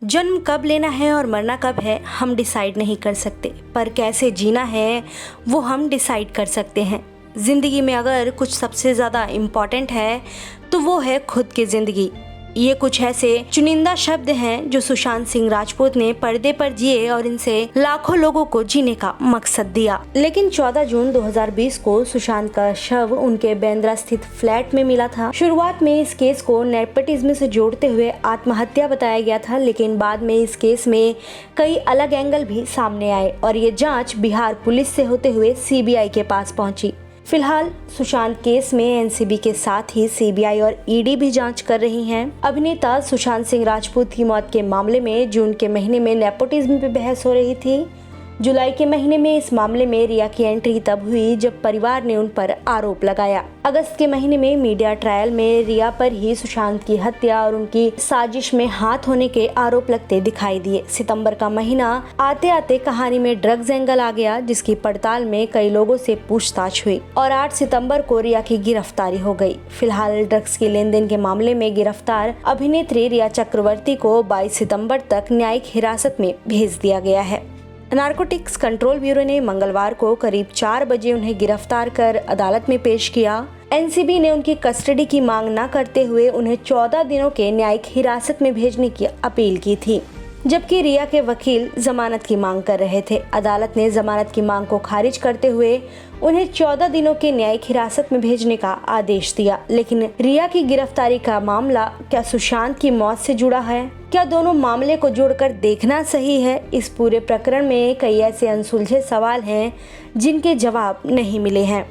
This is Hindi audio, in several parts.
जन्म कब लेना है और मरना कब है हम डिसाइड नहीं कर सकते, पर कैसे जीना है वो हम डिसाइड कर सकते हैं। ज़िंदगी में अगर कुछ सबसे ज़्यादा इम्पॉर्टेंट है तो वो है खुद की ज़िंदगी। ये कुछ ऐसे चुनिंदा शब्द हैं जो सुशांत सिंह राजपूत ने पर्दे पर जिए और इनसे लाखों लोगों को जीने का मकसद दिया। लेकिन 14 जून 2020 को सुशांत का शव उनके बांद्रा स्थित फ्लैट में मिला था। शुरुआत में इस केस को नेपोटिज्म से जोड़ते हुए आत्महत्या बताया गया था, लेकिन बाद में इस केस में कई अलग एंगल भी सामने आए और ये जाँच बिहार पुलिस से होते हुए CBI के पास पहुंची। फिलहाल सुशांत केस में NCB के साथ ही CBI और ED भी जांच कर रही हैं। अभिनेता सुशांत सिंह राजपूत की मौत के मामले में जून के महीने में नेपोटिज्म पे बहस हो रही थी। जुलाई के महीने में इस मामले में रिया की एंट्री तब हुई जब परिवार ने उन पर आरोप लगाया। अगस्त के महीने में मीडिया ट्रायल में रिया पर ही सुशांत की हत्या और उनकी साजिश में हाथ होने के आरोप लगते दिखाई दिए। सितंबर का महीना आते आते कहानी में ड्रग्स एंगल आ गया, जिसकी पड़ताल में कई लोगों से पूछताछ हुई और 8 सितंबर को रिया की गिरफ्तारी हो गई। फिलहाल ड्रग्स के लेन देन के मामले में गिरफ्तार अभिनेत्री रिया चक्रवर्ती को 22 सितंबर तक न्यायिक हिरासत में भेज दिया गया है। नारकोटिक्स कंट्रोल ब्यूरो ने मंगलवार को करीब 4 बजे उन्हें गिरफ्तार कर अदालत में पेश किया। NCB ने उनकी कस्टडी की मांग न करते हुए उन्हें 14 दिनों के न्यायिक हिरासत में भेजने की अपील की थी, जबकि रिया के वकील जमानत की मांग कर रहे थे। अदालत ने जमानत की मांग को खारिज करते हुए उन्हें 14 दिनों के न्यायिक हिरासत में भेजने का आदेश दिया। लेकिन रिया की गिरफ्तारी का मामला क्या सुशांत की मौत से जुड़ा है? क्या दोनों मामले को जोड़कर देखना सही है? इस पूरे प्रकरण में कई ऐसे अनसुलझे सवाल हैं जिनके जवाब नहीं मिले हैं।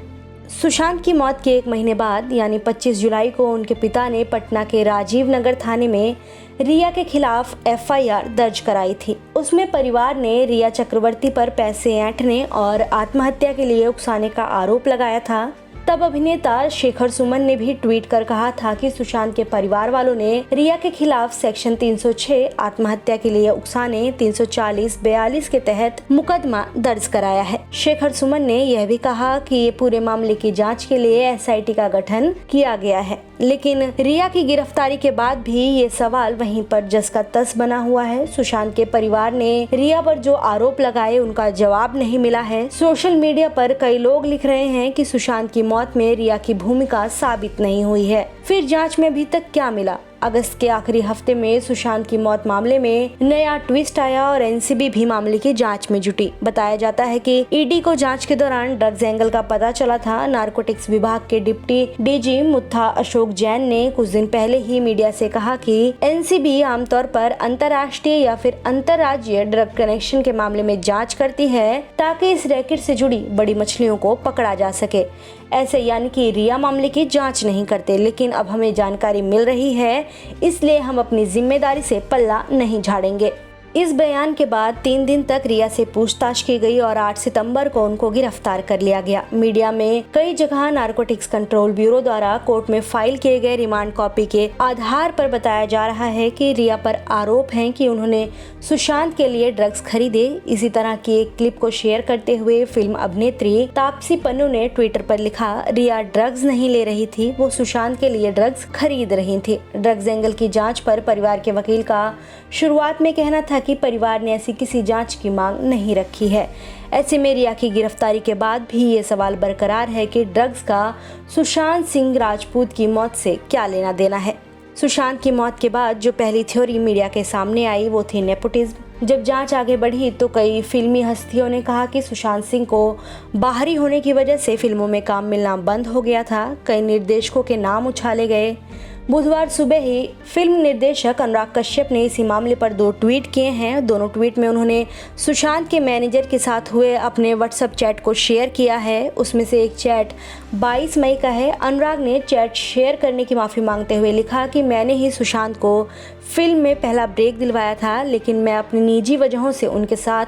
सुशांत की मौत के 1 महीने बाद यानी 25 जुलाई को उनके पिता ने पटना के राजीव नगर थाने में रिया के खिलाफ FIR दर्ज कराई थी। उसमें परिवार ने रिया चक्रवर्ती पर पैसे ऐंठने और आत्महत्या के लिए उकसाने का आरोप लगाया था। तब अभिनेता शेखर सुमन ने भी ट्वीट कर कहा था कि सुशांत के परिवार वालों ने रिया के खिलाफ सेक्शन 306 आत्महत्या के लिए उकसाने 340-42 के तहत मुकदमा दर्ज कराया है। शेखर सुमन ने यह भी कहा कि ये पूरे मामले की जांच के लिए SIT का गठन किया गया है। लेकिन रिया की गिरफ्तारी के बाद भी ये सवाल वहीं पर जस का तस बना हुआ है। सुशांत के परिवार ने रिया पर जो आरोप लगाए उनका जवाब नहीं मिला है। सोशल मीडिया पर कई लोग लिख रहे हैं कि सुशांत की मौत में रिया की भूमिका साबित नहीं हुई है। फिर जांच में अभी तक क्या मिला? अगस्त के आखिरी हफ्ते में सुशांत की मौत मामले में नया ट्विस्ट आया और NCB भी मामले की जांच में जुटी। बताया जाता है कि ED को जांच के दौरान ड्रग्स एंगल का पता चला था। नारकोटिक्स विभाग के डिप्टी DG मुत्था अशोक जैन ने कुछ दिन पहले ही मीडिया से कहा कि NCB आमतौर पर अंतर्राष्ट्रीय या फिर अंतर्राज्यीय ड्रग कनेक्शन के मामले में जाँच करती है ताकि इस रैकेट से जुड़ी बड़ी मछलियों को पकड़ा जा सके। ऐसे यानी कि रिया मामले की जांच नहीं करते, लेकिन अब हमें जानकारी मिल रही है, इसलिए हम अपनी जिम्मेदारी से पल्ला नहीं झाड़ेंगे। इस बयान के बाद 3 दिन तक रिया से पूछताछ की गई और 8 सितंबर को उनको गिरफ्तार कर लिया गया। मीडिया में कई जगह नारकोटिक्स कंट्रोल ब्यूरो द्वारा कोर्ट में फाइल किए गए रिमांड कॉपी के आधार पर बताया जा रहा है कि रिया पर आरोप है कि उन्होंने सुशांत के लिए ड्रग्स खरीदे। इसी तरह की एक क्लिप को शेयर करते हुए फिल्म अभिनेत्री तापसी पन्नू ने ट्विटर पर लिखा, रिया ड्रग्स नहीं ले रही थी, वो सुशांत के लिए ड्रग्स खरीद रही थी। ड्रग्स एंगल की जाँच पर परिवार के वकील का शुरुआत में कहना था कि परिवार ने ऐसी किसी जांच की मांग नहीं रखी है। ऐसे में रिया की गिरफ्तारी के बाद भी ये सवाल बरकरार है कि ड्रग्स का सुशांत सिंह राजपूत की मौत से क्या लेना देना है। सुशांत की मौत के बाद जो पहली थ्योरी मीडिया के सामने आई वो थी नेपोटिज्म। जब जांच आगे बढ़ी तो कई फिल्मी हस्तियों ने कहा कि सुशांत सिंह को बाहरी होने की वजह से फिल्मों में काम मिलना बंद हो गया था। कई निर्देशकों के नाम उछाले गए। बुधवार सुबह ही फिल्म निर्देशक अनुराग कश्यप ने इसी मामले पर 2 ट्वीट किए हैं। दोनों ट्वीट में उन्होंने सुशांत के मैनेजर के साथ हुए अपने WhatsApp चैट को शेयर किया है। उसमें से एक चैट 22 मई का है। अनुराग ने चैट शेयर करने की माफ़ी मांगते हुए लिखा कि मैंने ही सुशांत को फिल्म में पहला ब्रेक दिलवाया था, लेकिन मैं अपनी निजी वजहों से उनके साथ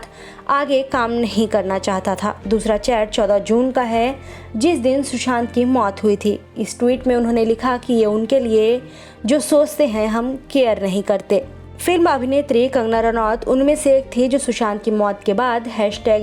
आगे काम नहीं करना चाहता था। दूसरा चैट 14 जून का है, जिस दिन सुशांत की मौत हुई थी। इस ट्वीट में उन्होंने लिखा कि ये उनके लिए जो सोचते हैं हम केयर नहीं करते। फिल्म अभिनेत्री कंगना रनौत उनमें से एक थी जो सुशांत की मौत के बाद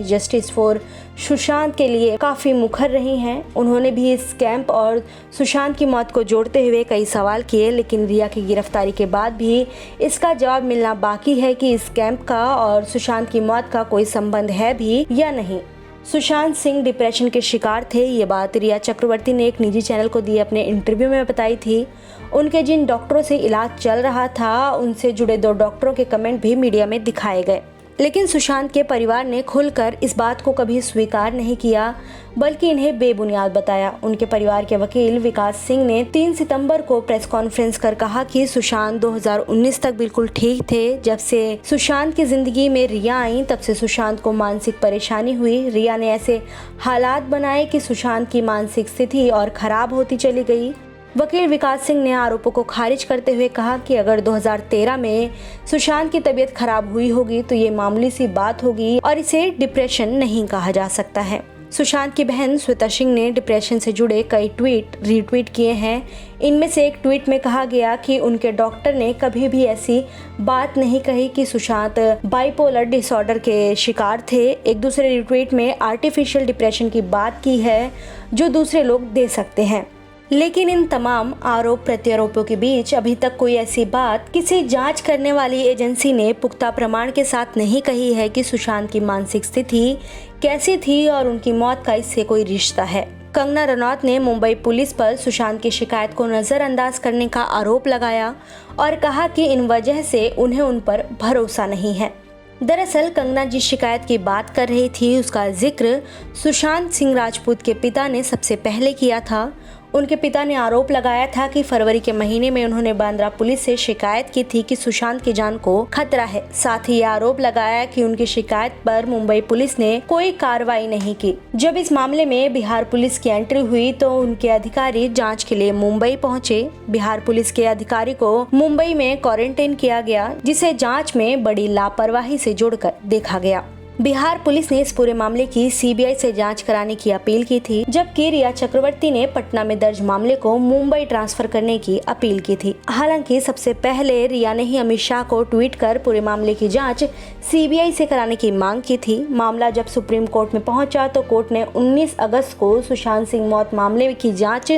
#जस्टिस फॉर सुशांत के लिए काफ़ी मुखर रही हैं। उन्होंने भी इस कैंप और सुशांत की मौत को जोड़ते हुए कई सवाल किए, लेकिन रिया की गिरफ्तारी के बाद भी इसका जवाब मिलना बाकी है कि इस कैंप का और सुशांत की मौत का कोई संबंध है भी या नहीं। सुशांत सिंह डिप्रेशन के शिकार थे, ये बात रिया चक्रवर्ती ने एक निजी चैनल को दिए अपने इंटरव्यू में बताई थी। उनके जिन डॉक्टरों से इलाज चल रहा था उनसे जुड़े 2 डॉक्टरों के कमेंट भी मीडिया में दिखाए गए, लेकिन सुशांत के परिवार ने खुलकर इस बात को कभी स्वीकार नहीं किया, बल्कि इन्हें बेबुनियाद बताया। उनके परिवार के वकील विकास सिंह ने 3 सितंबर को प्रेस कॉन्फ्रेंस कर कहा कि सुशांत 2019 तक बिल्कुल ठीक थे। जब से सुशांत की जिंदगी में रिया आई, तब से सुशांत को मानसिक परेशानी हुई। रिया ने ऐसे हालात बनाए कि सुशांत की मानसिक स्थिति और खराब होती चली गई। वकील विकास सिंह ने आरोपों को खारिज करते हुए कहा कि अगर 2013 में सुशांत की तबीयत खराब हुई होगी तो ये मामूली सी बात होगी और इसे डिप्रेशन नहीं कहा जा सकता है। सुशांत की बहन श्वेता सिंह ने डिप्रेशन से जुड़े कई ट्वीट रीट्वीट किए हैं। इनमें से एक ट्वीट में कहा गया कि उनके डॉक्टर ने कभी भी ऐसी बात नहीं कही कि सुशांत बाइपोलर डिसऑर्डर के शिकार थे। एक दूसरे रीट्वीट में आर्टिफिशियल डिप्रेशन की बात की है जो दूसरे लोग दे सकते हैं। लेकिन इन तमाम आरोप प्रत्यारोपों के बीच अभी तक कोई ऐसी बात किसी जांच करने वाली एजेंसी ने पुख्ता प्रमाण के साथ नहीं कही है कि सुशांत की मानसिक स्थिति कैसी थी और उनकी मौत का इससे कोई रिश्ता है। कंगना रनौत ने मुंबई पुलिस पर सुशांत की शिकायत को नज़रअंदाज करने का आरोप लगाया और कहा कि इन वजह से उन्हें उन पर भरोसा नहीं है। दरअसल कंगना जिस शिकायत की बात कर रही थी उसका जिक्र सुशांत सिंह राजपूत के पिता ने सबसे पहले किया था। उनके पिता ने आरोप लगाया था कि फरवरी के महीने में उन्होंने बांद्रा पुलिस से शिकायत की थी कि सुशांत की जान को खतरा है। साथ ही आरोप लगाया कि उनकी शिकायत पर मुंबई पुलिस ने कोई कार्रवाई नहीं की। जब इस मामले में बिहार पुलिस की एंट्री हुई तो उनके अधिकारी जांच के लिए मुंबई पहुंचे। बिहार पुलिस के अधिकारी को मुंबई में क्वारंटाइन किया गया, जिसे जाँच में बड़ी लापरवाही से जोड़कर देखा गया। बिहार पुलिस ने इस पूरे मामले की सीबीआई से जांच कराने की अपील की थी, जबकि रिया चक्रवर्ती ने पटना में दर्ज मामले को मुंबई ट्रांसफर करने की अपील की थी। हालांकि सबसे पहले रिया ने ही अमित शाह को ट्वीट कर पूरे मामले की जांच सीबीआई से कराने की मांग की थी। मामला जब सुप्रीम कोर्ट में पहुंचा तो कोर्ट ने 19 अगस्त को सुशांत सिंह मौत मामले की जांच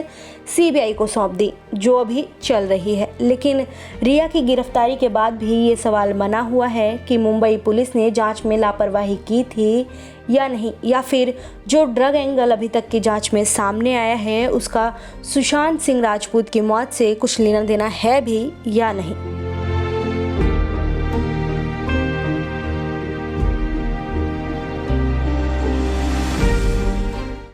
सीबीआई को सौंप दी, जो अभी चल रही है। लेकिन रिया की गिरफ्तारी के बाद भी ये सवाल बना हुआ है कि मुंबई पुलिस ने जांच में लापरवाही की थी या नहीं, या फिर जो ड्रग एंगल अभी तक की जांच में सामने आया है उसका सुशांत सिंह राजपूत की मौत से कुछ लेना देना है भी या नहीं।